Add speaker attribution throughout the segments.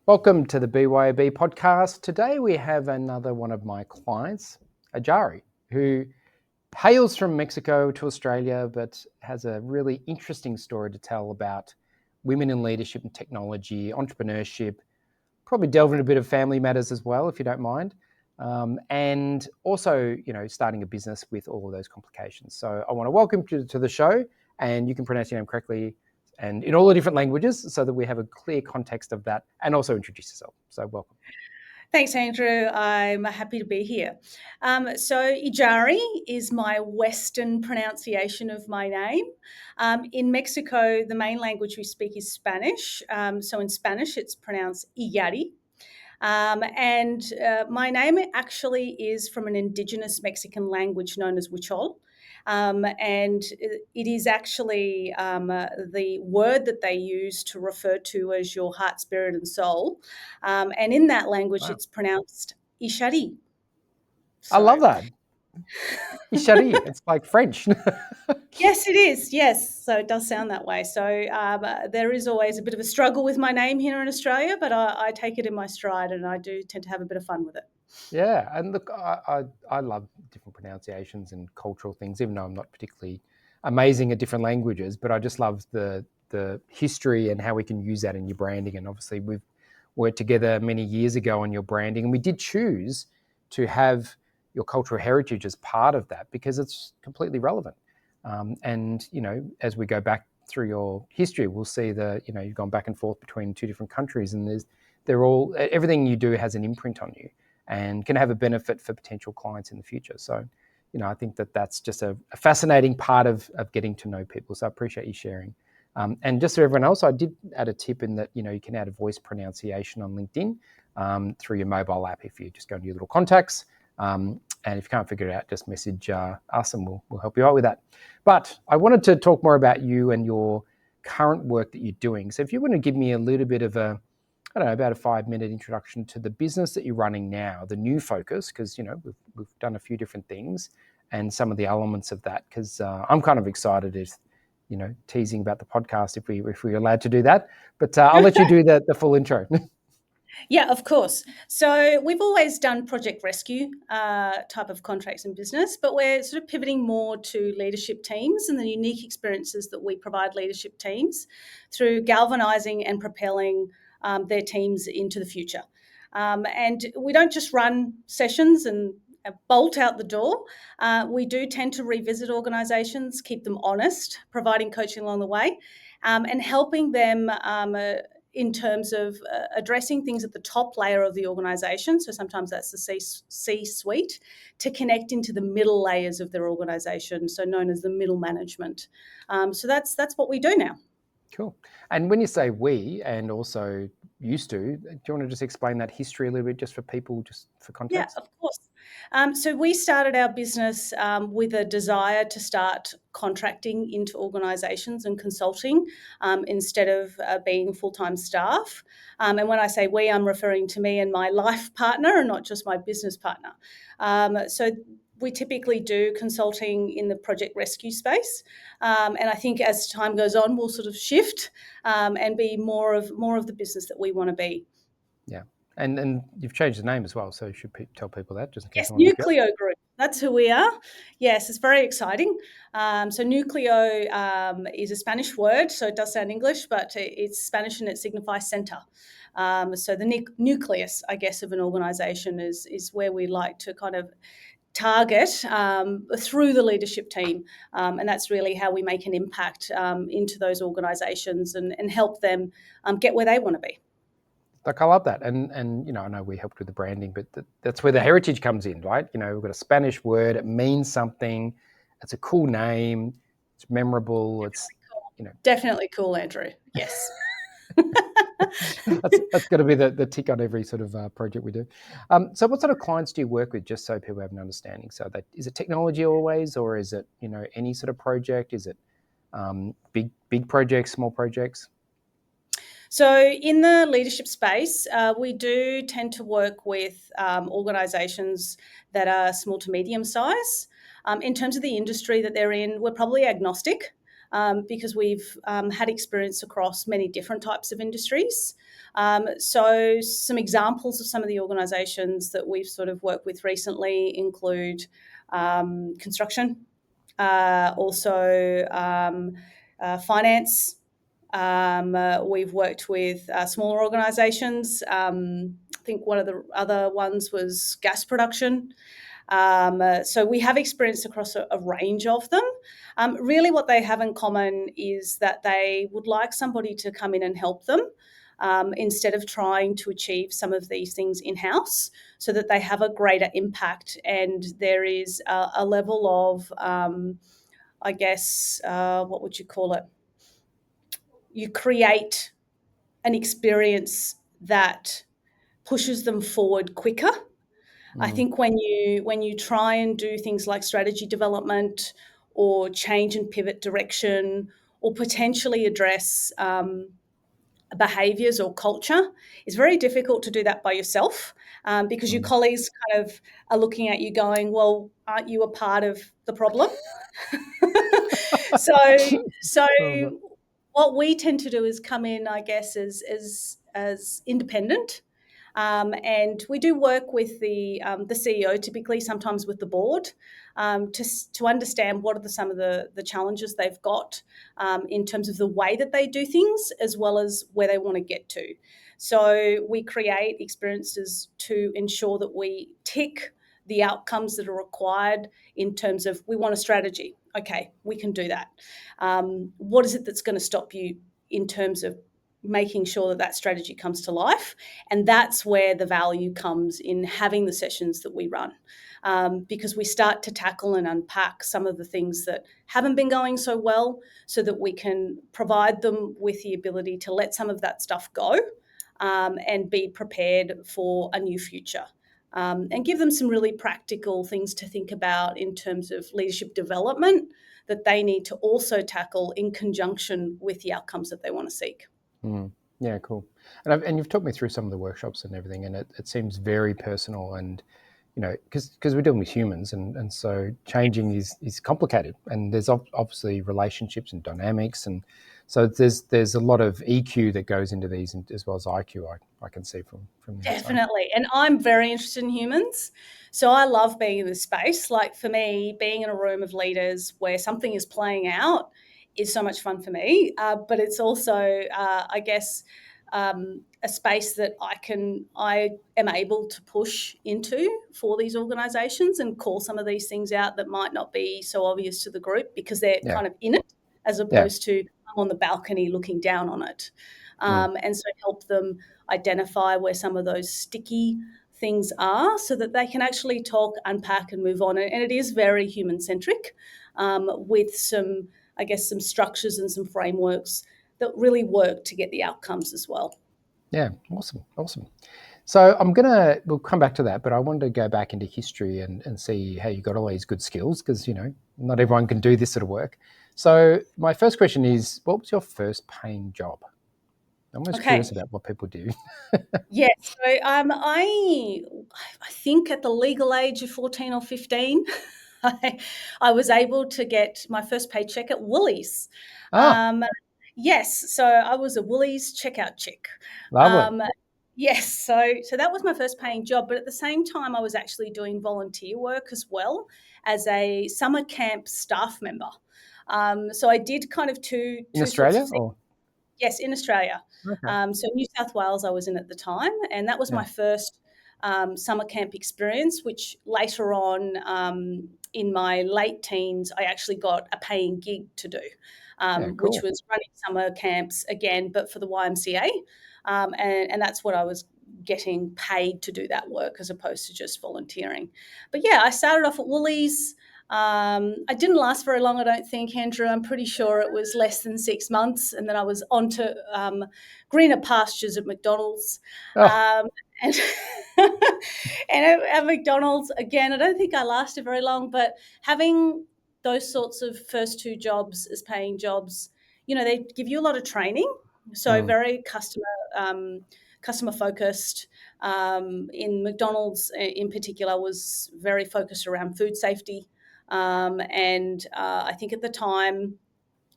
Speaker 1: Welcome to the BYOB podcast. Today we have another one of my clients, Iyari, who hails from Mexico to Australia, but has a really interesting story to tell about women in leadership and technology, entrepreneurship, probably delve into a bit of family matters as well, if you don't mind. And also, starting a business with all of those complications. So I want to welcome you to the show, and you can pronounce your name correctly and in all the different languages so that we have a clear context of that, and also introduce yourself. So welcome.
Speaker 2: Thanks, Andrew. I'm happy to be here. So Iyari is my Western pronunciation of my name. In Mexico, the main language we speak is Spanish. So in Spanish, it's pronounced Iyari. And my name actually is from an indigenous Mexican language known as Huichol. And it is actually the word that they use to refer to as your heart, spirit, and soul. And in that language,
Speaker 1: Wow.
Speaker 2: it's pronounced Ishari.
Speaker 1: I love
Speaker 2: So,
Speaker 1: that. Iyari, it's like French.
Speaker 2: yes, it is. Yes. So it does sound that way. So there is always a bit of a struggle with my name here in Australia, but I take it in my stride and I do tend to have a bit of fun with it.
Speaker 1: Yeah, and look, I love different pronunciations and cultural things, even though I'm not particularly amazing at different languages. But I just love the history and how we can use that in your branding. And obviously, we've worked together many years ago on your branding, and we did choose to have your cultural heritage as part of that because it's completely relevant. And as we go back through your history, we'll see that you've gone back and forth between two different countries, and they're all everything you do has an imprint on you and can have a benefit for potential clients in the future. So, I think that that's just a fascinating part of getting to know people. So I appreciate you sharing. And just for everyone else, I did add a tip in that, you can add a voice pronunciation on LinkedIn through your mobile app if you just go into your little contacts. And if you can't figure it out, just message us and we'll help you out with that. But I wanted to talk more about you and your current work that you're doing. So if you want to give me a little bit of about a 5-minute introduction to the business that you're running now, the new focus, because we've done a few different things and some of the elements of that. Because I'm kind of excited as teasing about the podcast if we're allowed to do that. But I'll let you do the full intro.
Speaker 2: Yeah, of course. So we've always done project rescue type of contracts in business, but we're sort of pivoting more to leadership teams and the unique experiences that we provide leadership teams through galvanizing and propelling their teams into the future. And we don't just run sessions and bolt out the door. We do tend to revisit organisations, keep them honest, providing coaching along the way, and helping them in terms of addressing things at the top layer of the organisation. So sometimes that's the C-suite to connect into the middle layers of their organisation, so known as the middle management. So that's what we do now.
Speaker 1: Cool. And when you say we and also used to, do you want to just explain that history a little bit just for people, just for
Speaker 2: Yeah,
Speaker 1: context?
Speaker 2: of course. So we started our business with a desire to start contracting into organisations and consulting instead of being full-time staff. And when I say we, I'm referring to me and my life partner and not just my business partner. So we typically do consulting in the project rescue space. And I think as time goes on, we'll sort of shift and be more of the business that we want to be.
Speaker 1: Yeah. And you've changed the name as well, so you should tell people that just in case
Speaker 2: Yes,
Speaker 1: they want to look you up.
Speaker 2: Nucleo Group. That's who we are. Yes, it's very exciting. So Nucleo is a Spanish word, so it does sound English, but it's Spanish and it signifies centre. So the nucleus, I guess, of an organisation is where we like to kind of target through the leadership team. And that's really how we make an impact into those organisations and help them get where they want to be.
Speaker 1: Like I love that, and I know we helped with the branding, but that's where the heritage comes in, right? We've got a Spanish word; it means something. It's a cool name. It's memorable. It's
Speaker 2: Definitely cool, Andrew. Yes.
Speaker 1: that's got to be the tick on every sort of project we do. So, what sort of clients do you work with? Just so people have an understanding. So, that is it technology always, or is it any sort of project? Is it big projects, small projects?
Speaker 2: So, in the leadership space, we do tend to work with organisations that are small to medium size. In terms of the industry that they're in, we're probably agnostic because we've had experience across many different types of industries. So some examples of some of the organisations that we've sort of worked with recently include construction, also finance. We've worked with smaller organisations. I think one of the other ones was gas production. So we have experience across a range of them. Really what they have in common is that they would like somebody to come in and help them instead of trying to achieve some of these things in-house, so that they have a greater impact, and there is a level of, I guess, what would you call it? You create an experience that pushes them forward quicker. I think when you try and do things like strategy development or change and pivot direction, or potentially address behaviours or culture, it's very difficult to do that by yourself, because your colleagues kind of are looking at you going, well, aren't you a part of the problem? so so
Speaker 1: Mm.
Speaker 2: what we tend to do is come in, I guess, as independent. And we do work with the CEO, typically, sometimes with the board, to understand what are some of the challenges they've got in terms of the way that they do things, as well as where they want to get to. So we create experiences to ensure that we tick the outcomes that are required in terms of, we want a strategy. Okay, we can do that. What is it that's going to stop you in terms of making sure that that strategy comes to life? And that's where the value comes in having the sessions that we run, because we start to tackle and unpack some of the things that haven't been going so well, so that we can provide them with the ability to let some of that stuff go, and be prepared for a new future. And give them some really practical things to think about in terms of leadership development that they need to also tackle in conjunction with the outcomes that they want to seek.
Speaker 1: Mm. Yeah, cool. And you've talked me through some of the workshops and everything, and it seems very personal. And because we're dealing with humans, and so changing is complicated, and there's obviously relationships and dynamics, and so there's a lot of EQ that goes into these, as well as IQ. I can see from the outside.
Speaker 2: Definitely. And I'm very interested in humans. So I love being in this space. Like, for me, being in a room of leaders where something is playing out is so much fun for me. But it's also, I guess, a space that I am able to push into for these organisations and call some of these things out that might not be so obvious to the group, because they're
Speaker 1: Yeah,
Speaker 2: kind of in it, as
Speaker 1: yeah,
Speaker 2: opposed to I'm on the balcony looking down on it. And so help them identify where some of those sticky things are, so that they can actually talk, unpack, and move on. And it is very human centric, with some, I guess, some structures and some frameworks that really work to get the outcomes as well.
Speaker 1: yeah. Awesome. So we'll come back to that, but I wanted to go back into history and see how you got all these good skills, because not everyone can do this sort of work. So my first question is, what was your first paying job? I'm always
Speaker 2: Okay.
Speaker 1: curious about what people do.
Speaker 2: Yes. So I think at the legal age of 14 or 15, I was able to get my first paycheck at Woolies.
Speaker 1: Ah,
Speaker 2: Um, yes. So I was a Woolies checkout chick.
Speaker 1: lovely.
Speaker 2: Yes. So that was my first paying job. But at the same time, I was actually doing volunteer work as well, as a summer camp staff member. So I did kind of two
Speaker 1: In
Speaker 2: sorts of
Speaker 1: Australia,
Speaker 2: things.
Speaker 1: or
Speaker 2: Yes, in Australia.
Speaker 1: okay,
Speaker 2: So New South Wales I was in at the time, and that was
Speaker 1: yeah,
Speaker 2: my first summer camp experience, which later on, in my late teens, I actually got a paying gig to do,
Speaker 1: yeah,
Speaker 2: which
Speaker 1: cool.
Speaker 2: was running summer camps again, but for the YMCA. And that's what I was getting paid to do that work, as opposed to just volunteering. But yeah, I started off at Woolies. I didn't last very long, I don't think, Andrew. I'm pretty sure it was less than 6 months, and then I was on to greener pastures at McDonald's.
Speaker 1: Oh,
Speaker 2: And and at McDonald's, again, I don't think I lasted very long, but having those sorts of first two jobs as paying jobs, they give you a lot of training. So
Speaker 1: mm,
Speaker 2: very customer focused. In McDonald's in particular, was very focused around food safety. And I think at the time,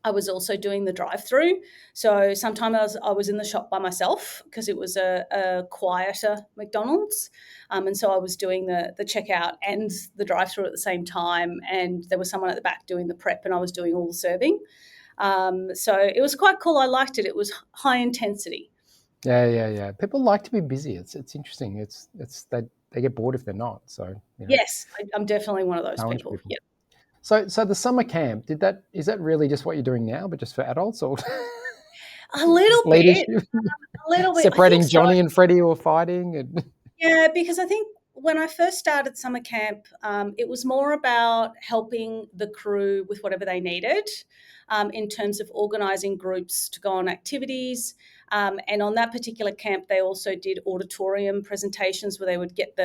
Speaker 2: I was also doing the drive-through. So sometimes I was in the shop by myself because it was a quieter McDonald's. And so I was doing the checkout and the drive-through at the same time. And there was someone at the back doing the prep and I was doing all the serving. So it was quite cool. I liked it. It was high intensity.
Speaker 1: Yeah. People like to be busy. It's interesting. It's they get bored if they're not. So
Speaker 2: Yes, I'm definitely one of those
Speaker 1: challenge
Speaker 2: people.
Speaker 1: people.
Speaker 2: Yeah.
Speaker 1: So the summer camp, is that really just what you're doing now, but just for adults, or
Speaker 2: A little bit.
Speaker 1: leadership,
Speaker 2: A little bit. I think
Speaker 1: separating
Speaker 2: so.
Speaker 1: Johnny and Freddie who are fighting? And
Speaker 2: Yeah, because I think when I first started summer camp, it was more about helping the crew with whatever they needed in terms of organising groups to go on activities. And on that particular camp, they also did auditorium presentations where they would get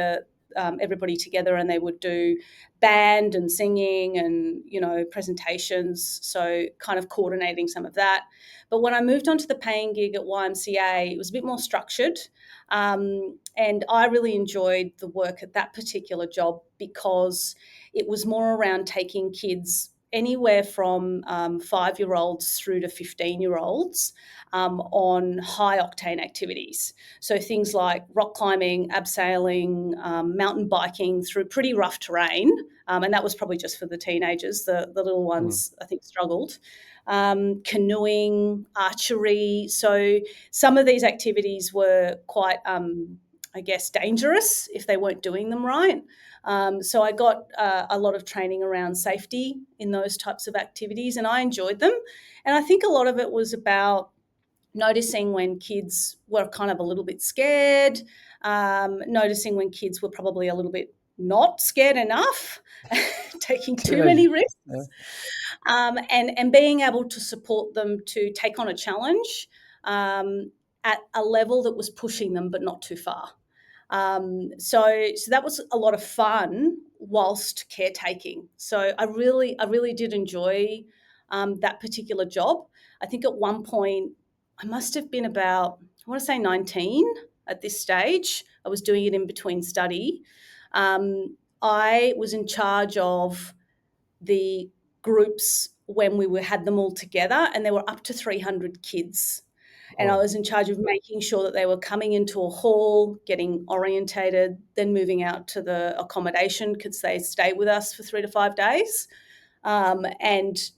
Speaker 2: everybody together and they would do band and singing and presentations. So kind of coordinating some of that. But when I moved on to the paying gig at YMCA, it was a bit more structured. And I really enjoyed the work at that particular job because it was more around taking kids anywhere from 5-year-olds through to 15-year-olds on high octane activities. So things like rock climbing, abseiling, mountain biking through pretty rough terrain. And that was probably just for the teenagers. The little ones, I think, struggled. Canoeing, archery. So some of these activities were quite, I guess, dangerous if they weren't doing them right. So I got a lot of training around safety in those types of activities, and I enjoyed them. And I think a lot of it was about noticing when kids were kind of a little bit scared, noticing when kids were probably a little bit not scared enough, taking too many risks.
Speaker 1: yeah.
Speaker 2: And being able to support them to take on a challenge at a level that was pushing them but not too far. So that was a lot of fun whilst caretaking. So I really did enjoy that particular job. I think at one point I must have been about, I want to say 19 at this stage. I was doing it in between study. I was in charge of the groups when we had them all together, and there were up to 300 kids. And I was in charge of making sure that they were coming into a hall, getting orientated, then moving out to the accommodation because they stay with us for 3 to 5 days. And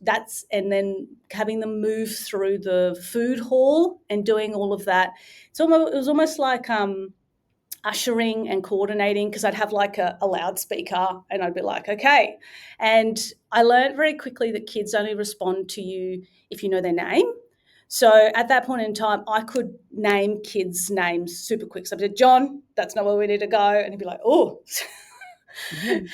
Speaker 2: then having them move through the food hall and doing all of that. It was almost like ushering and coordinating, because I'd have like a loudspeaker and I'd be like, okay. And I learned very quickly that kids only respond to you if you know their name. So at that point in time, I could name kids' names super quick. So I said, John, that's not where we need to go. And he'd be like, oh. And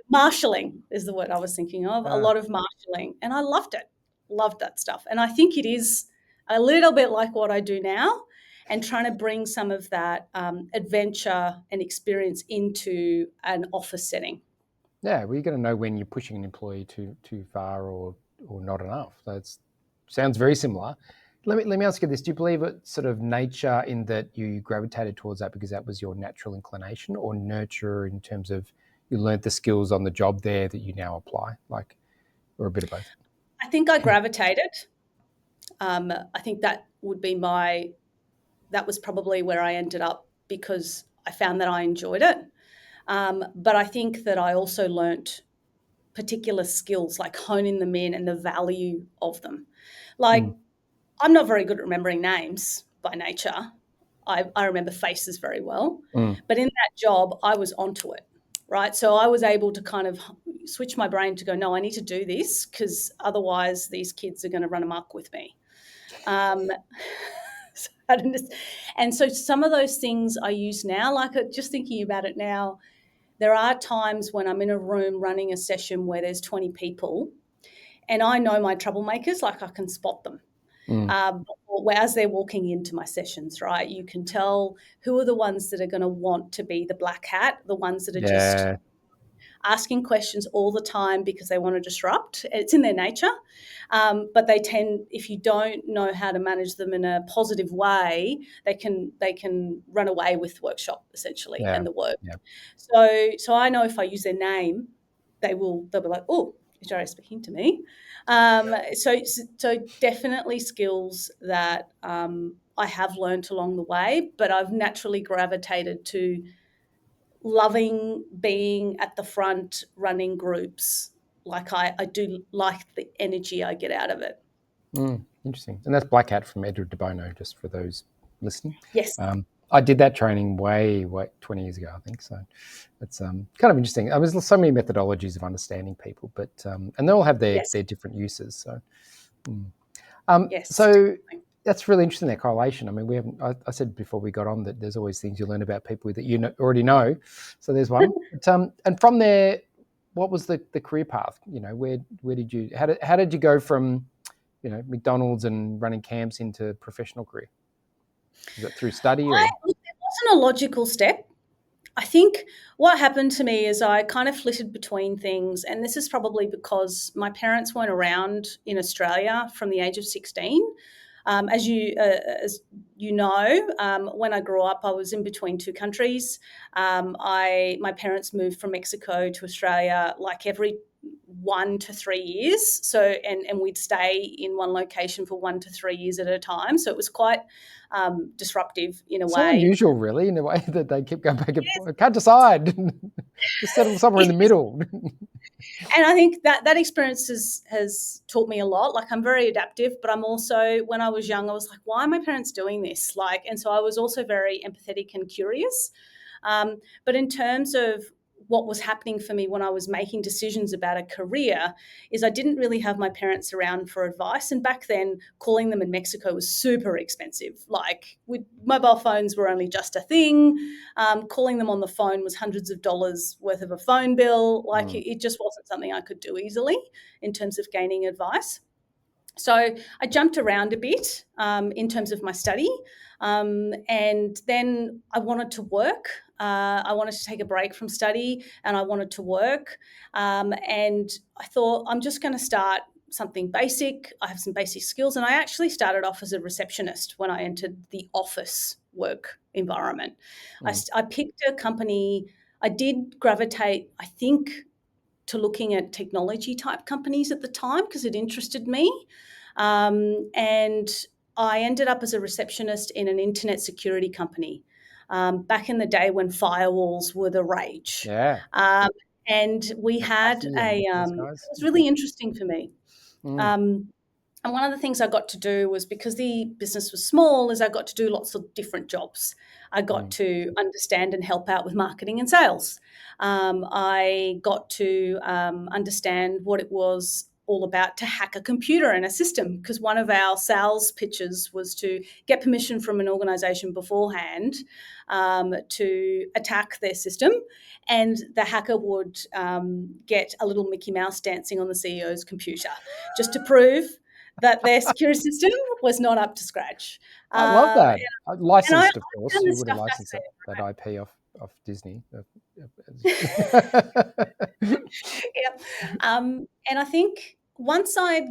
Speaker 2: marshalling is the word I was thinking of, a lot of marshalling. And I loved it, loved that stuff. And I think it is a little bit like what I do now, and trying to bring some of that adventure and experience into an office setting.
Speaker 1: Yeah, well, you're going to know when you're pushing an employee too far or not enough. That sounds very similar. Let me ask you this: do you believe it's sort of nature in that you gravitated towards that because that was your natural inclination, or nurture in terms of you learnt the skills on the job there that you now apply, or a bit of both?
Speaker 2: I think I gravitated. I think that would be that was probably where I ended up because I found that I enjoyed it. But I think that I also learnt particular skills, like honing them in and the value of them. Like, I'm not very good at remembering names by nature. I remember faces very well. But in that job, I was onto it, right? So I was able to kind of switch my brain to go, no, I need to do this because otherwise these kids are going to run amok with me. And so some of those things I use now, like just thinking about it now, there are times when I'm in a room running a session where there's 20 people and I know my troublemakers, like I can spot them. As they're walking into my sessions, right? You can tell who are the ones that are going to want to be the black hat, the ones that are just asking questions all the time because they want to disrupt. It's in their nature. But they tend, if you don't know how to manage them in a positive way, they can run away with workshop essentially and the work. So I know if I use their name, they'll be like, oh, Iyari speaking to me. So definitely skills that I have learnt along the way, but I've naturally gravitated to loving being at the front, running groups. Like I do like the energy I get out of it.
Speaker 1: Interesting. And that's Black Hat from Edward de Bono, just for those listening.
Speaker 2: Yes.
Speaker 1: I did that training way 20 years ago, I think. So it's kind of interesting. There's so many methodologies of understanding people, but and they all have their
Speaker 2: Yes.
Speaker 1: different uses. So,
Speaker 2: Yes.
Speaker 1: so that's really interesting, that correlation. I mean, we haven't. I said before we got on that there's always things you learn about people that you already know. So there's one. But, and from there, what was the career path? You know, where did you how did you go from McDonald's and running camps into professional career? Is it through study or?
Speaker 2: It wasn't a logical step. I think what happened to me is I kind of flitted between things, and this is probably because my parents weren't around in Australia from the age of 16. As you know, when I grew up, I was in between two countries. My parents moved from Mexico to Australia like every 1 to 3 years. So, and we'd stay in one location for 1 to 3 years at a time. So it was quite disruptive in a
Speaker 1: So
Speaker 2: way.
Speaker 1: unusual, really, in a way that they keep going back and forth. I can't decide. Just settle somewhere in the middle.
Speaker 2: And I think that experience has taught me a lot. Like, I'm very adaptive, but I'm also, when I was young, I was like, why are my parents doing this? Like, and so I was also very empathetic and curious. But in terms of what was happening for me when I was making decisions about a career is I didn't really have my parents around for advice. And back then, calling them in Mexico was super expensive. Like, mobile phones were only just a thing. Calling them on the phone was hundreds of dollars worth of a phone bill. Like, it just wasn't something I could do easily in terms of gaining advice. So I jumped around a bit in terms of my study. And then I wanted to work. I wanted to take a break from study and I wanted to work. And I thought, I'm just going to start something basic. I have some basic skills. And I actually started off as a receptionist when I entered the office work environment. I picked a company. I did gravitate, I think, to looking at technology type companies at the time because it interested me. And I ended up as a receptionist in an internet security company back in the day when firewalls were the rage.
Speaker 1: Yeah.
Speaker 2: And we had it was really interesting for me. And one of the things I got to do was, because the business was small, is I got to do lots of different jobs. I got to understand and help out with marketing and sales. I got to understand what it was all about to hack a computer and a system, because one of our sales pitches was to get permission from an organisation beforehand to attack their system, and the hacker would get a little Mickey Mouse dancing on the CEO's computer just to prove that their security system was not up to scratch.
Speaker 1: I love that. Licensed, of course.
Speaker 2: found
Speaker 1: You
Speaker 2: this
Speaker 1: would have
Speaker 2: stuff
Speaker 1: licensed that IP off Disney.
Speaker 2: Yeah. And I think once I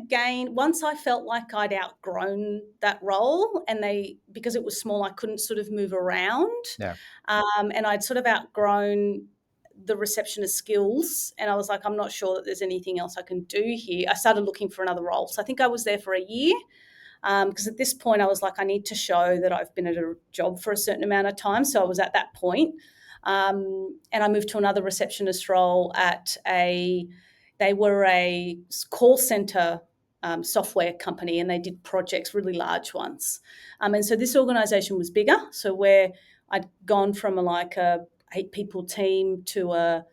Speaker 2: felt like I'd outgrown that role, and because it was small, I couldn't sort of move around.
Speaker 1: Yeah.
Speaker 2: And I'd sort of outgrown the receptionist skills, and I was like, I'm not sure that there's anything else I can do here. I started looking for another role. So I think I was there for a year, because at this point I was like, I need to show that I've been at a job for a certain amount of time. So I was at that point. And I moved to another receptionist role they were a call center software company, and they did projects, really large ones. And so this organisation was bigger. So where I'd gone from a 8-people team to a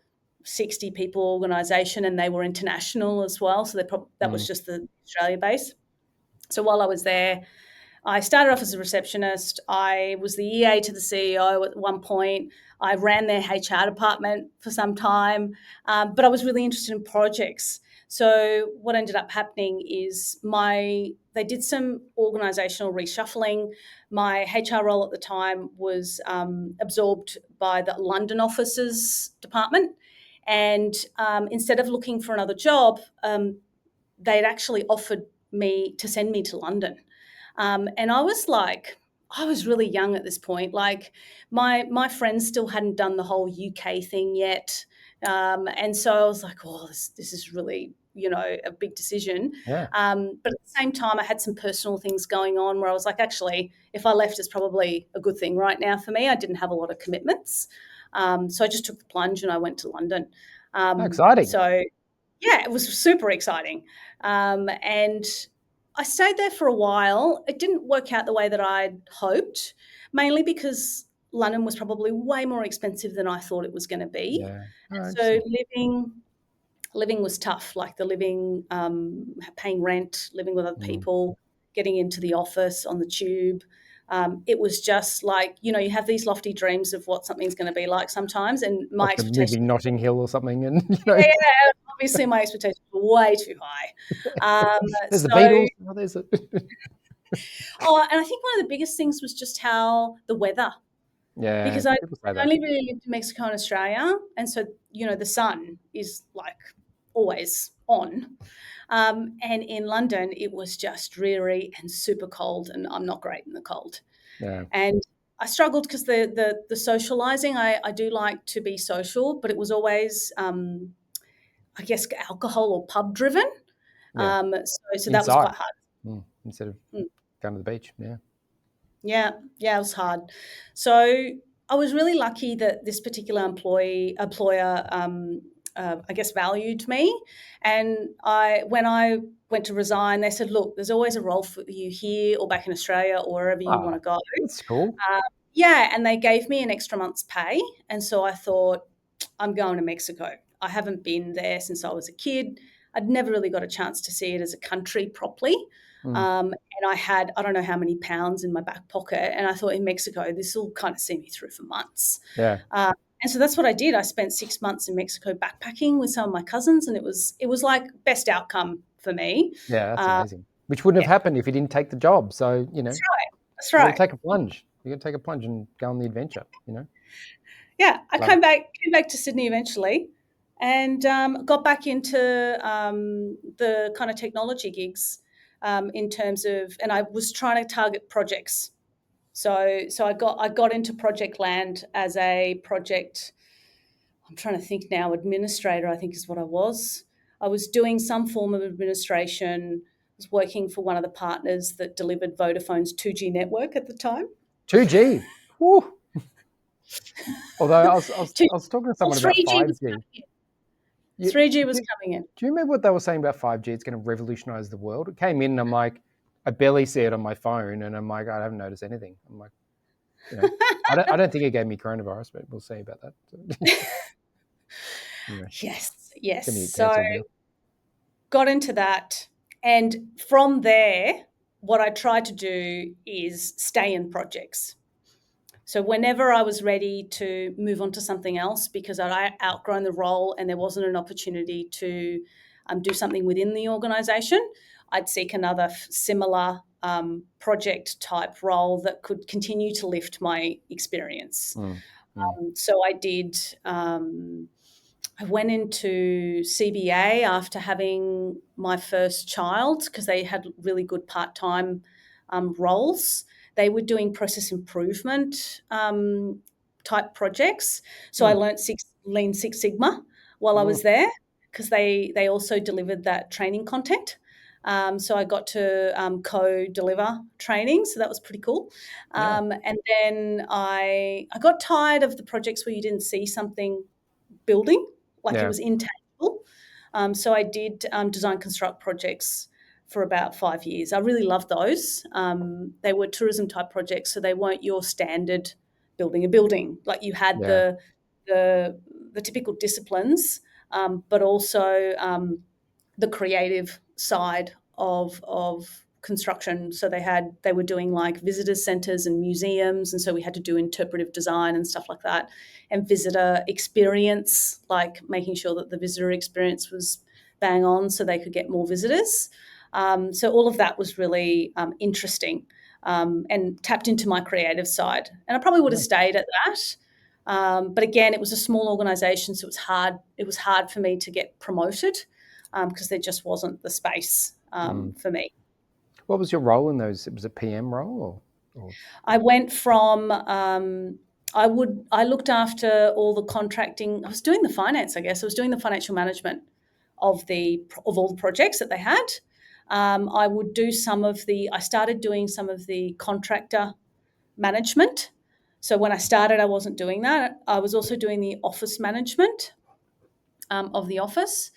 Speaker 2: 60-people organisation, and they were international as well. So that was just the Australia base. So while I was there, I started off as a receptionist. I was the EA to the CEO at one point. I ran their HR department for some time, but I was really interested in projects. So what ended up happening is they did some organisational reshuffling. My HR role at the time was absorbed by the London offices department. And instead of looking for another job, they'd actually offered me to send me to London. And I was really young at this point. Like my friends still hadn't done the whole UK thing yet. And so I was like, oh, this is really, a big decision.
Speaker 1: Yeah.
Speaker 2: But at the same time, I had some personal things going on where I was like, actually, if I left, it's probably a good thing right now for me. I didn't have a lot of commitments. So I just took the plunge and I went to London.
Speaker 1: Exciting.
Speaker 2: So, yeah, it was super exciting. And I stayed there for a while. It didn't work out the way that I'd hoped, mainly because London was probably way more expensive than I thought it was going to be.
Speaker 1: Yeah.
Speaker 2: So living was tough, like the living, paying rent, living with other people, getting into the office on the tube. It was just like, you have these lofty dreams of what something's going to be like sometimes, and my
Speaker 1: Like the movie
Speaker 2: expectations.
Speaker 1: Notting Hill or something, and
Speaker 2: Yeah, obviously my expectations were way too high.
Speaker 1: there's the Beatles. Oh, there's it.
Speaker 2: And I think one of the biggest things was just how the weather,
Speaker 1: Yeah,
Speaker 2: because I
Speaker 1: people say that.
Speaker 2: only really lived in Mexico and Australia, and so the sun is like always on. And in London, it was just dreary and super cold, and I'm not great in the cold.
Speaker 1: Yeah.
Speaker 2: And I struggled because the socializing, I do like to be social, but it was always, I guess, alcohol or pub driven.
Speaker 1: Yeah.
Speaker 2: So that was
Speaker 1: Inside.
Speaker 2: quite hard.
Speaker 1: Instead of going to the beach. Yeah.
Speaker 2: Yeah, it was hard. So I was really lucky that this particular employer, I guess, valued me. And when I went to resign, they said, "Look, there's always a role for you here or back in Australia or wherever you want to go."
Speaker 1: That's cool.
Speaker 2: Yeah, and they gave me an extra month's pay, and so I thought, I'm going to Mexico. I haven't been there since I was a kid. I'd never really got a chance to see it as a country properly. And I had, I don't know how many pounds in my back pocket. And I thought, in Mexico, this will kind of see me through for months.
Speaker 1: Yeah.
Speaker 2: And so that's what I did. I spent 6 months in Mexico backpacking with some of my cousins, and it was like best outcome for me.
Speaker 1: Yeah, that's amazing. Which wouldn't have happened if you didn't take the job. So,
Speaker 2: That's
Speaker 1: you got
Speaker 2: right.
Speaker 1: to take a plunge. You got to take a plunge and go on the adventure,
Speaker 2: Yeah, I came back to Sydney eventually, and got back into the kind of technology gigs, in terms of, and I was trying to target projects. So I got into project land as a project. I'm trying to think now. Administrator, I think, is what I was. I was doing some form of administration. I was working for one of the partners that delivered Vodafone's 2G network at the time.
Speaker 1: 2G. Woo. Although I was talking to someone about
Speaker 2: 3G
Speaker 1: 5G.
Speaker 2: 3G was coming in.
Speaker 1: Do you remember what they were saying about 5G? It's going to revolutionize the world. It came in and I'm like, I barely see it on my phone, and I'm like, I haven't noticed anything. I'm like, I don't think it gave me coronavirus, but we'll see about that. Anyway,
Speaker 2: Yes. So got into that, and from there, what I tried to do is stay in projects. So whenever I was ready to move on to something else because I'd outgrown the role and there wasn't an opportunity to do something within the organisation, I'd seek another similar project type role that could continue to lift my experience. So I did. I went into CBA after having my first child because they had really good part-time roles. They were doing process improvement type projects. So I learnt Lean Six Sigma while I was there because they also delivered that training content. So I got to co-deliver training, so that was pretty cool. And then I got tired of the projects where you didn't see something building, like it was intangible. So I did design construct projects for about 5 years. I really loved those. They were tourism type projects, so they weren't your standard building a building. Like you had the typical disciplines, but also the creative side of construction. So they were doing like visitor centres and museums, and so we had to do interpretive design and stuff like that, and visitor experience, like making sure that the visitor experience was bang on so they could get more visitors. So all of that was really interesting, and tapped into my creative side. And I probably would have stayed at that. But again, it was a small organisation, so it was hard for me to get promoted because there just wasn't the space for me.
Speaker 1: What was your role in those? Was it PM role or?
Speaker 2: I went from I looked after all the contracting. I was doing the finance, I guess. I was doing the financial management of all the projects that they had. I started doing some of the contractor management. So when I started, I wasn't doing that. I was also doing the office management of the office,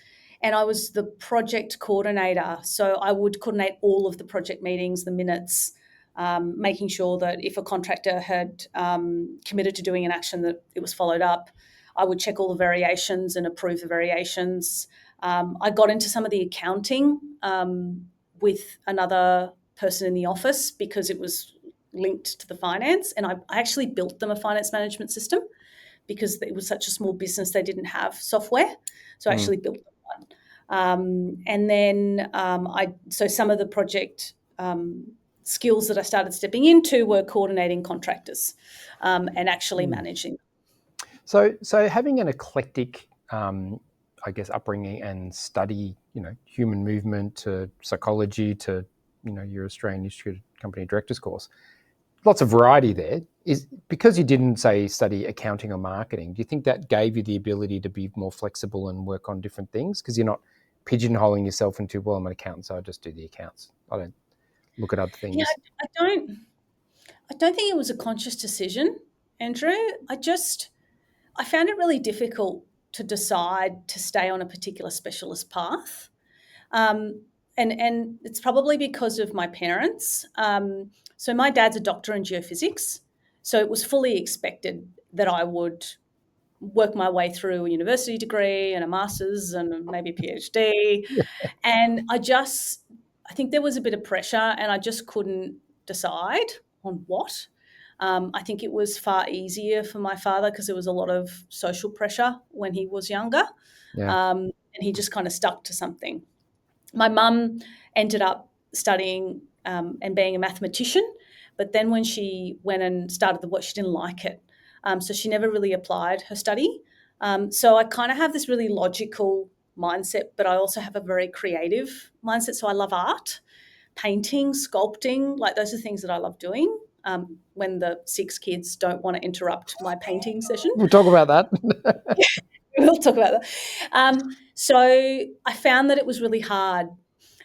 Speaker 2: and I was the project coordinator. So I would coordinate all of the project meetings, the minutes, making sure that if a contractor had committed to doing an action, that it was followed up. I would check all the variations and approve the variations. I got into some of the accounting with another person in the office because it was linked to the finance, and I actually built them a finance management system because it was such a small business, they didn't have software. So I actually built them one. And then so some of the project skills that I started stepping into were coordinating contractors and actually managing.
Speaker 1: So having an eclectic, I guess, upbringing and study, human movement to psychology to, your Australian Institute Company Directors course, lots of variety there. Is because you didn't, say, study accounting or marketing, do you think that gave you the ability to be more flexible and work on different things? Because you're not pigeonholing yourself into, well, I'm an accountant, so I just do the accounts. I don't look at other things.
Speaker 2: Yeah, I don't think it was a conscious decision, Andrew. I found it really difficult to decide to stay on a particular specialist path. And it's probably because of my parents. So my dad's a doctor in geophysics, so it was fully expected that I would work my way through a university degree and a master's and maybe a PhD. And I think there was a bit of pressure, and I just couldn't decide on what. I think it was far easier for my father because there was a lot of social pressure when he was younger, and he just kind of stuck to something. My mum ended up studying and being a mathematician, but then when she went and started the work, she didn't like it. So she never really applied her study. So I kind of have this really logical mindset, but I also have a very creative mindset. So I love art, painting, sculpting, like those are things that I love doing. When the 6 kids don't want to interrupt my painting session.
Speaker 1: We'll talk about that.
Speaker 2: We'll talk about that. So I found that it was really hard.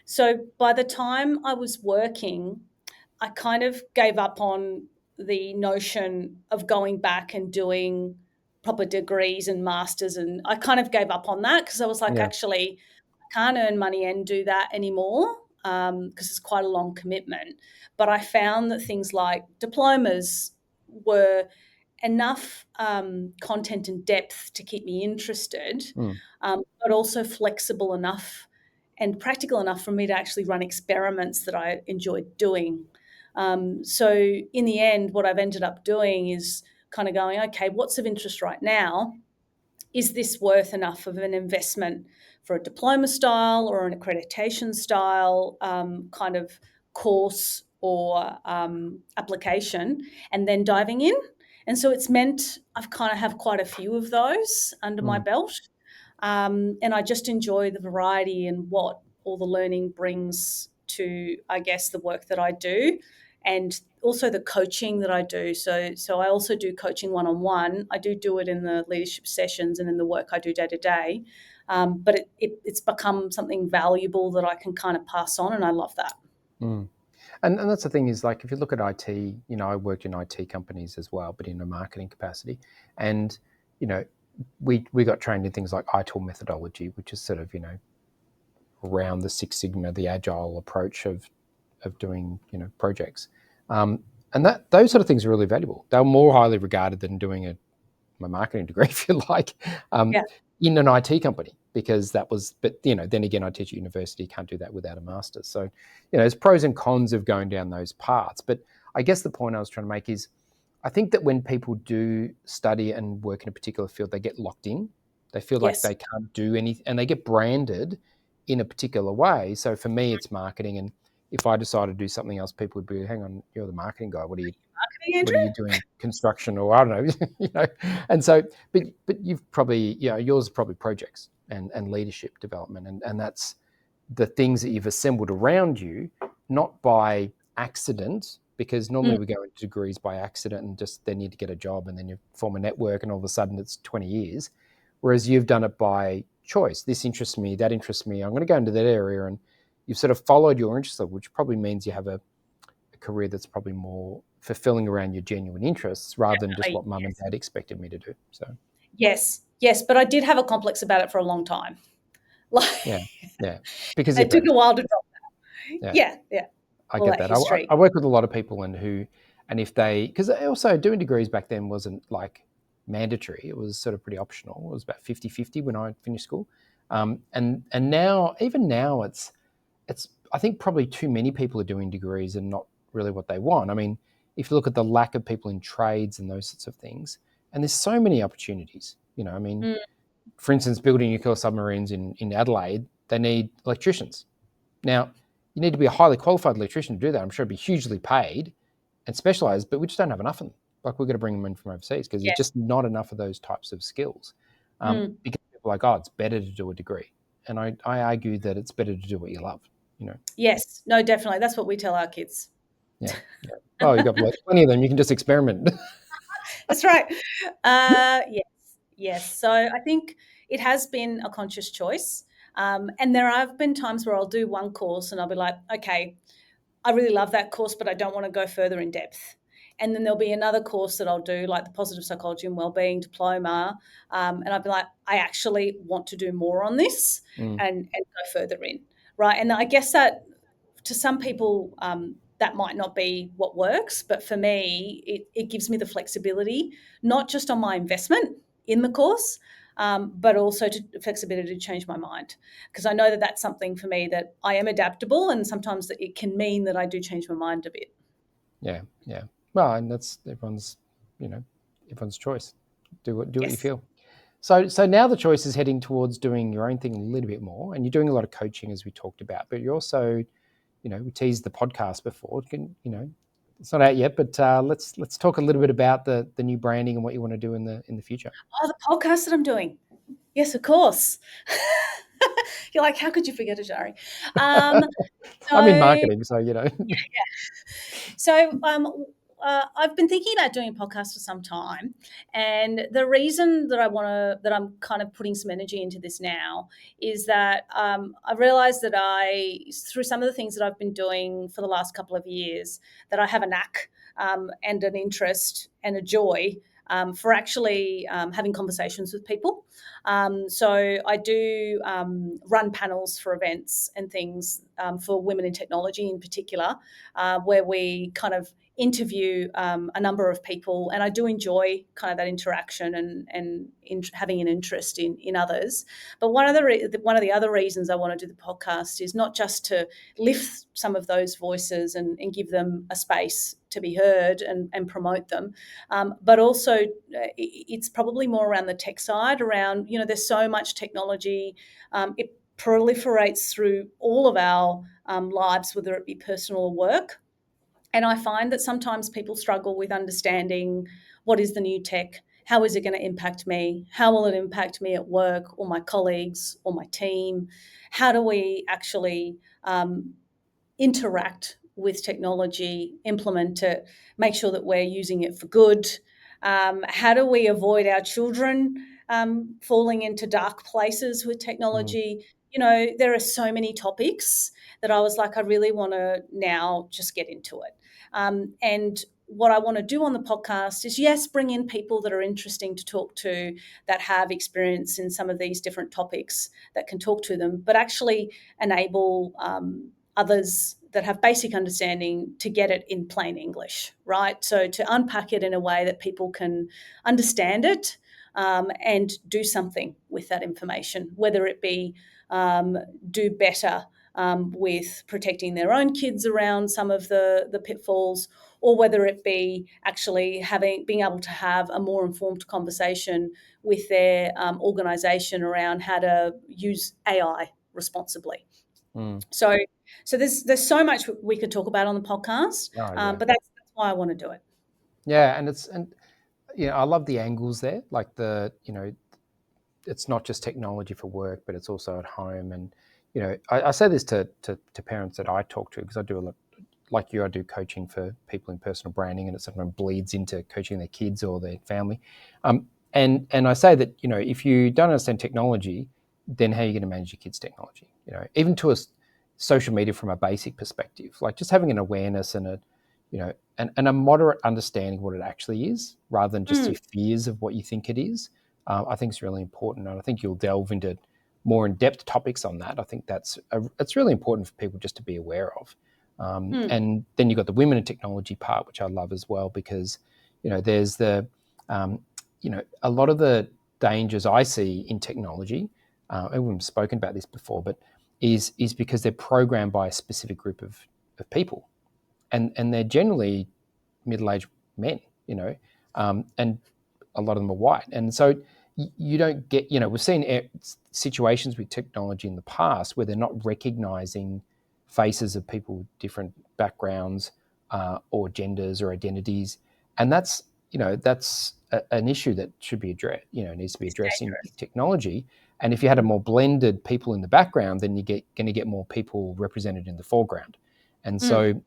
Speaker 2: So by the time I was working, I kind of gave up on the notion of going back and doing proper degrees and masters, and I kind of gave up on that because I was like, actually, I can't earn money and do that anymore because it's quite a long commitment. But I found that things like diplomas were enough content and depth to keep me interested, but also flexible enough and practical enough for me to actually run experiments that I enjoyed doing. So in the end, what I've ended up doing is kind of going, okay, what's of interest right now? Is this worth enough of an investment for a diploma style or an accreditation style kind of course or application, and then diving in? And so it's meant I've kind of have quite a few of those under my belt. And I just enjoy the variety and what all the learning brings to, I guess, the work that I do, and also the coaching that I do. So I also do coaching one-on-one. I do it in the leadership sessions and in the work I do day to day. But it's become something valuable that I can kind of pass on, and I love that.
Speaker 1: And that's the thing is, like, if you look at IT, I worked in IT companies as well, but in a marketing capacity. And, we got trained in things like ITIL methodology, which is sort of, around the Six Sigma, the agile approach of doing, projects. And those sort of things are really valuable. They're more highly regarded than doing my marketing degree, if you like, in an IT company, because that was, but, then again, I teach at university, can't do that without a master's. So, there's pros and cons of going down those paths. But I guess the point I was trying to make is, I think that when people do study and work in a particular field, they get locked in. They feel like they can't do anything, and they get branded in a particular way. So for me, it's marketing. And if I decide to do something else, people would be, hang on, you're the marketing guy. What are you doing? Construction, or I don't know, And so, but you've probably, yours are probably projects and leadership development. And that's the things that you've assembled around you, not by accident, because normally we go into degrees by accident and just then need to get a job and then you form a network and all of a sudden it's 20 years. Whereas you've done it by choice. This interests me, that interests me. I'm going to go into that area, and you've sort of followed your interest level, which probably means you have a career that's probably more fulfilling around your genuine interests rather than just what mum and dad expected me to do. So
Speaker 2: yes, but I did have a complex about it for a long time. Like,
Speaker 1: because
Speaker 2: it took a while to drop that.
Speaker 1: yeah, I
Speaker 2: all
Speaker 1: get
Speaker 2: that
Speaker 1: that.
Speaker 2: history.
Speaker 1: I work with a lot of people and if they, because also doing degrees back then wasn't like mandatory. It was sort of pretty optional. It was about 50-50 when I finished school. And now, even now, it's I think probably too many people are doing degrees and not really what they want. I mean, if you look at the lack of people in trades and those sorts of things, and there's so many opportunities, I mean, for instance, building nuclear submarines in Adelaide, they need electricians. Now, you need to be a highly qualified electrician to do that. I'm sure it'd be hugely paid and specialised, but we just don't have enough of them. Like, we've got to bring them in from overseas because there's just not enough of those types of skills. Because people are like, oh, it's better to do a degree. And I argue that it's better to do what you love,
Speaker 2: Yes, no, definitely. That's what we tell our kids.
Speaker 1: Yeah. Oh, you've got plenty of them. You can just experiment.
Speaker 2: That's right. Yes. So I think it has been a conscious choice. And there have been times where I'll do one course and I'll be like, okay, I really love that course, but I don't want to go further in depth. And then there'll be another course that I'll do, like the Positive Psychology and Wellbeing Diploma. And I'll be like, I actually want to do more on this and go further in, right? And I guess that to some people, that might not be what works, but for me, it gives me the flexibility, not just on my investment in the course, but also flexibility to change my mind. Because I know that that's something for me that I am adaptable, and sometimes that it can mean that I do change my mind a bit.
Speaker 1: Yeah. Well, and that's everyone's choice. Do what you feel. So now the choice is heading towards doing your own thing a little bit more, and you're doing a lot of coaching as we talked about, but you're also, we teased the podcast before. It's not out yet, but let's talk a little bit about the new branding and what you want to do in the future.
Speaker 2: Oh, the podcast that I'm doing. Yes, of course. You're like, how could you forget it, Iyari?
Speaker 1: I'm in marketing, so
Speaker 2: So I've been thinking about doing a podcast for some time, and the reason that I'm kind of putting some energy into this now is that I realised that through some of the things that I've been doing for the last couple of years, that I have a knack and an interest and a joy for actually having conversations with people. So I do run panels for events and things for women in technology in particular, where we kind of interview a number of people, and I do enjoy kind of that interaction and having an interest in others. But one of the other reasons I want to do the podcast is not just to lift some of those voices and give them a space to be heard and promote them, but also it's probably more around the tech side. Around, there's so much technology. It proliferates through all of our lives, whether it be personal or work. And I find that sometimes people struggle with understanding what is the new tech, how is it going to impact me, how will it impact me at work or my colleagues or my team, how do we actually interact with technology, implement it, make sure that we're using it for good. How do we avoid our children falling into dark places with technology? There are so many topics that I was like, I really want to now just get into it. And what I want to do on the podcast is, yes, bring in people that are interesting to talk to, that have experience in some of these different topics that can talk to them, but actually enable others that have basic understanding to get it in plain English, right? So to unpack it in a way that people can understand it and do something with that information, whether it be do better with protecting their own kids around some of the pitfalls, or whether it be actually being able to have a more informed conversation with their organisation around how to use AI responsibly. So there's so much we could talk about on the podcast, but that's why I want to do it.
Speaker 1: Yeah, and I love the angles there, like it's not just technology for work, but it's also at home. And I say this to parents that I talk to, because I do a lot, like you, I do coaching for people in personal branding, and it sometimes bleeds into coaching their kids or their family. And I say that if you don't understand technology, then how are you going to manage your kids' technology? Even to a social media from a basic perspective, like just having an awareness and a moderate understanding of what it actually is, rather than just your fears of what you think it is. I think it's really important, and I think you'll delve into more in-depth topics on that. I think it's really important for people just to be aware of. And then you've got the women in technology part, which I love as well, because there's a lot of the dangers I see in technology. We've spoken about this before, but is because they're programmed by a specific group of people, and they're generally middle-aged men, and a lot of them are white, and so you don't get, we've seen situations with technology in the past where they're not recognizing faces of people with different backgrounds or genders or identities, and that's an issue that should be addressed, needs to be addressed in technology. And if you had a more blended people in the background, then you're going to get more people represented in the foreground. And so,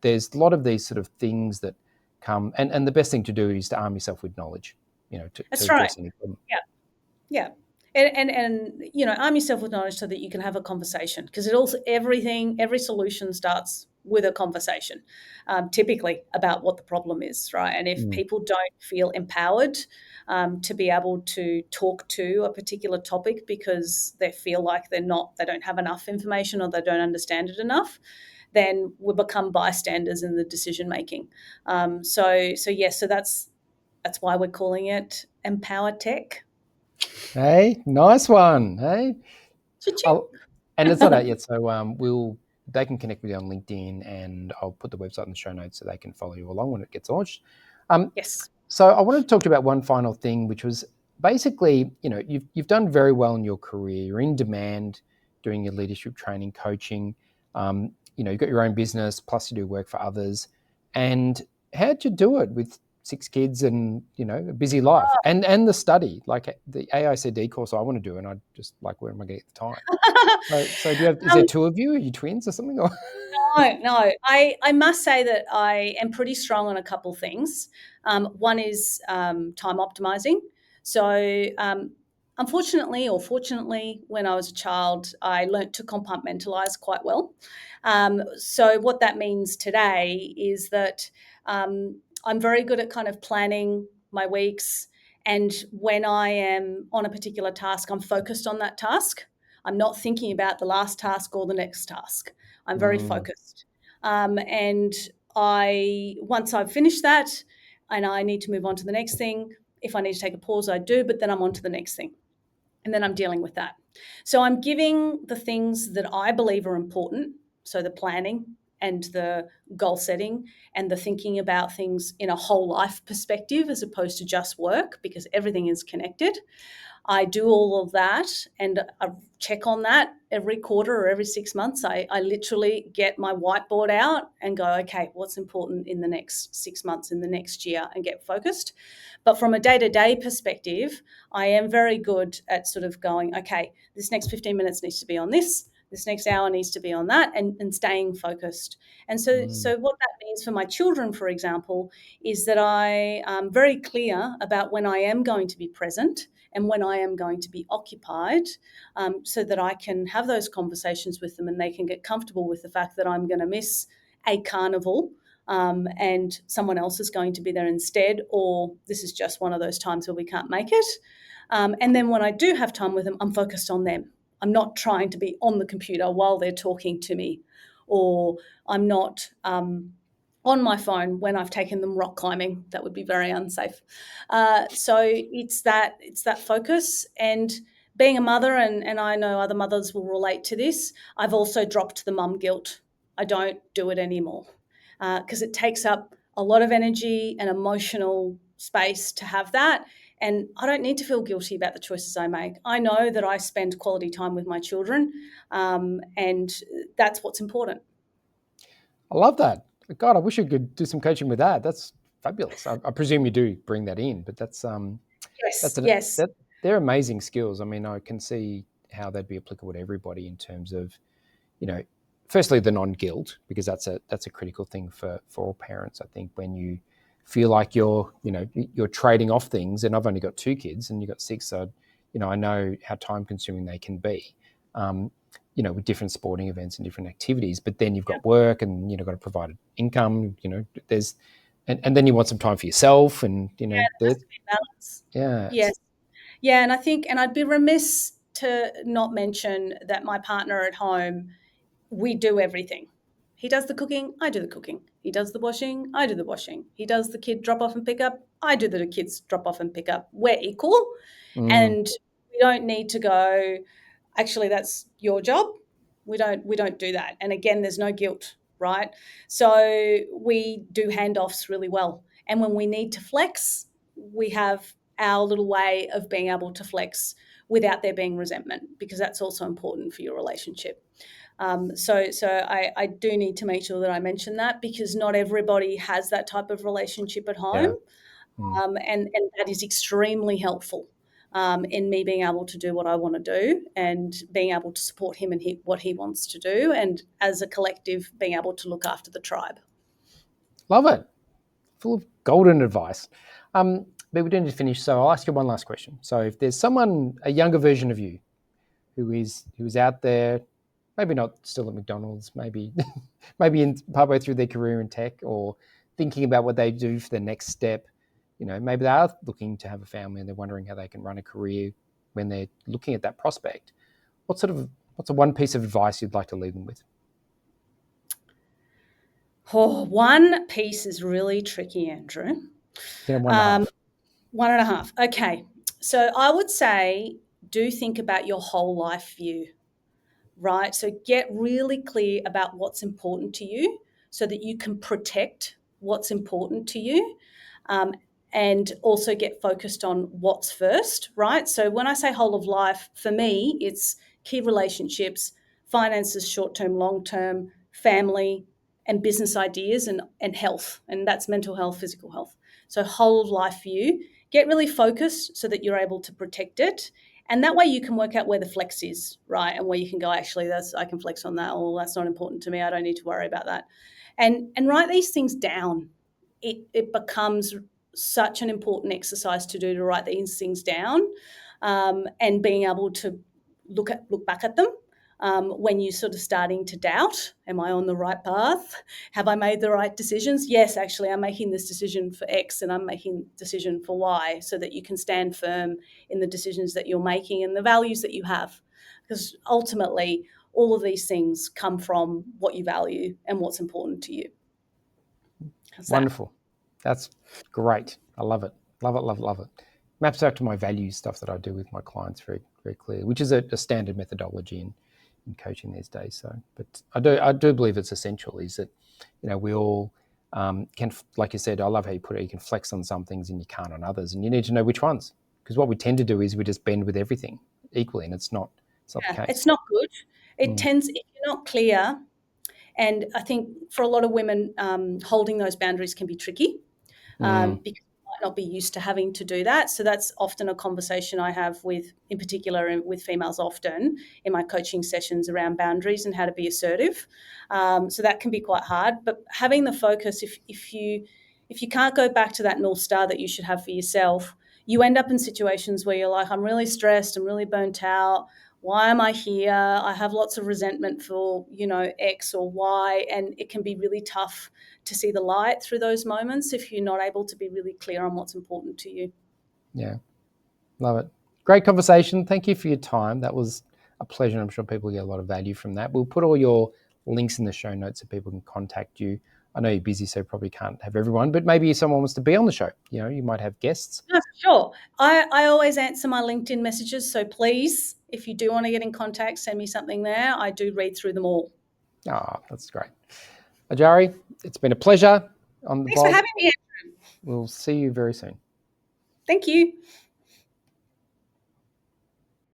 Speaker 1: there's a lot of these sort of things that come, and the best thing to do is to arm yourself with knowledge, to address any problem.
Speaker 2: Yeah. And arm yourself with knowledge so that you can have a conversation, because every solution starts with a conversation, typically about what the problem is, right? And if people don't feel empowered to be able to talk to a particular topic because they feel like they don't have enough information or they don't understand it enough, then we become bystanders in the decision making. So that's why we're calling it Empower Tech.
Speaker 1: Hey, nice one. Hey,
Speaker 2: Cha-ching.
Speaker 1: and it's not out yet, so they can connect with you on LinkedIn, and I'll put the website in the show notes so they can follow you along when it gets launched.
Speaker 2: Yes.
Speaker 1: So I wanted to talk to you about one final thing, which was basically, you've done very well in your career. You're in demand doing your leadership training, coaching. You've got your own business, plus you do work for others. And how'd you do it with 6 kids and, a busy life and the study, like the AICD course I want to do, and I just like, where am I going to get the time? So is there 2 of you? Are you twins or something?
Speaker 2: No. I must say that I am pretty strong on a couple things. One is time optimizing. So unfortunately or fortunately, when I was a child, I learnt to compartmentalize quite well. So what that means today is that I'm very good at kind of planning my weeks. And when I am on a particular task, I'm focused on that task. I'm not thinking about the last task or the next task. I'm very focused. And once I've finished that and I need to move on to the next thing, if I need to take a pause, I do, but then I'm on to the next thing. And then I'm dealing with that. So I'm giving the things that I believe are important, so the planning and the goal setting and the thinking about things in a whole life perspective as opposed to just work, because everything is connected. I do all of that and I check on that every quarter or every 6 months. I literally get my whiteboard out and go, okay, what's important in the next 6 months, in the next year, and get focused. But from a day-to-day perspective, I am very good at sort of going, okay, this next 15 minutes needs to be on this next hour needs to be on that, and staying focused. And so what that means for my children, for example, is that I am very clear about when I am going to be present and when I am going to be occupied, so that I can have those conversations with them and they can get comfortable with the fact that I'm going to miss a carnival and someone else is going to be there instead, or this is just one of those times where we can't make it. And then when I do have time with them, I'm focused on them. I'm not trying to be on the computer while they're talking to me, or I'm not on my phone when I've taken them rock climbing. That would be very unsafe. So it's that focus. And being a mother, and I know other mothers will relate to this, I've also dropped the mum guilt. I don't do it anymore because it takes up a lot of energy and emotional space to have that. And I don't need to feel guilty about the choices I make. I know that I spend quality time with my children, and that's what's important.
Speaker 1: I love that. God, I wish I could do some coaching with that. That's fabulous. I presume you do bring that in, but
Speaker 2: Yes.
Speaker 1: they're amazing skills. I mean, I can see how they'd be applicable to everybody in terms of, firstly the non-guilt, because that's a critical thing for all parents. I think when you feel like you're trading off things, and I've only got 2 kids and you've got 6, so I know how time consuming they can be. With different sporting events and different activities, but then you've got work and got to provide an income. There's and then you want some time for yourself, and
Speaker 2: there has to be balance. Yes. Yeah, and I think, and I'd be remiss to not mention that my partner at home, we do everything. He does the cooking, I do the cooking. He does the washing, I do the washing. He does the kid drop off and pick up, I do the kids drop off and pick up. We're equal, and we don't need to go, actually that's your job. We don't do that. And again, there's no guilt, right? So we do handoffs really well. And when we need to flex, we have our little way of being able to flex without there being resentment, because that's also important for your relationship. So I do need to make sure that I mention that, because not everybody has that type of relationship at home. And that is extremely helpful in me being able to do what I want to do and being able to support him and what he wants to do, and as a collective being able to look after the tribe.
Speaker 1: Love it. Full of golden advice. But we don't need to finish, so I'll ask you one last question. So if there's someone, a younger version of you, who is out there, maybe not still at McDonald's, maybe partway through their career in tech, or thinking about what they do for the next step, maybe they are looking to have a family and they're wondering how they can run a career when they're looking at that prospect. What's the one piece of advice you'd like to leave them with?
Speaker 2: One piece is really tricky, Andrew.
Speaker 1: Yeah, 1.5.
Speaker 2: 1.5. Okay. So I would say, do think about your whole life view, right? So get really clear about what's important to you so that you can protect what's important to you. And also get focused on what's first, right? So when I say whole of life, for me, it's key relationships, finances, short-term, long-term, family, and business ideas, and health. And that's mental health, physical health. So whole of life view, get really focused so that you're able to protect it. And that way you can work out where the flex is, right? And where you can go, actually, I can flex on that, or that's not important to me, I don't need to worry about that. And write these things down. It becomes such an important exercise to do, to write these things down, and being able to look back at them when you're sort of starting to doubt, am I on the right path? Have I made the right decisions? Yes, actually, I'm making this decision for X and I'm making decision for Y, so that you can stand firm in the decisions that you're making and the values that you have. Because ultimately, all of these things come from what you value and what's important to you.
Speaker 1: Wonderful. That's great. I love it. Love it, love it, love it. Maps out to my values stuff that I do with my clients very, very clear, which is a standard methodology in coaching these days. So, but I do believe it's essential, is that, we all can, like you said, I love how you put it, you can flex on some things and you can't on others, and you need to know which ones, because what we tend to do is we just bend with everything equally, and it's not the case.
Speaker 2: It's not good. It tends, if you're not clear, and I think for a lot of women, holding those boundaries can be tricky, because you might not be used to having to do that. So that's often a conversation I have with, in particular, with females often in my coaching sessions, around boundaries and how to be assertive. So that can be quite hard. But having the focus, if you can't go back to that North Star that you should have for yourself, you end up in situations where you're like, I'm really stressed, I'm really burnt out. Why am I here? I have lots of resentment for, X or Y, and it can be really tough to see the light through those moments if you're not able to be really clear on what's important to you.
Speaker 1: Yeah, love it. Great conversation. Thank you for your time. That was a pleasure. I'm sure people get a lot of value from that. We'll put all your links in the show notes so people can contact you. I know you're busy, so probably can't have everyone, but maybe if someone wants to be on the show, you might have guests.
Speaker 2: Yeah, sure. I always answer my LinkedIn messages, so please, if you do want to get in contact, send me something there. I do read through them all.
Speaker 1: That's great. Iyari, it's been a pleasure on the
Speaker 2: Thanks for having me, Andrew.
Speaker 1: We'll see you very soon.
Speaker 2: Thank you.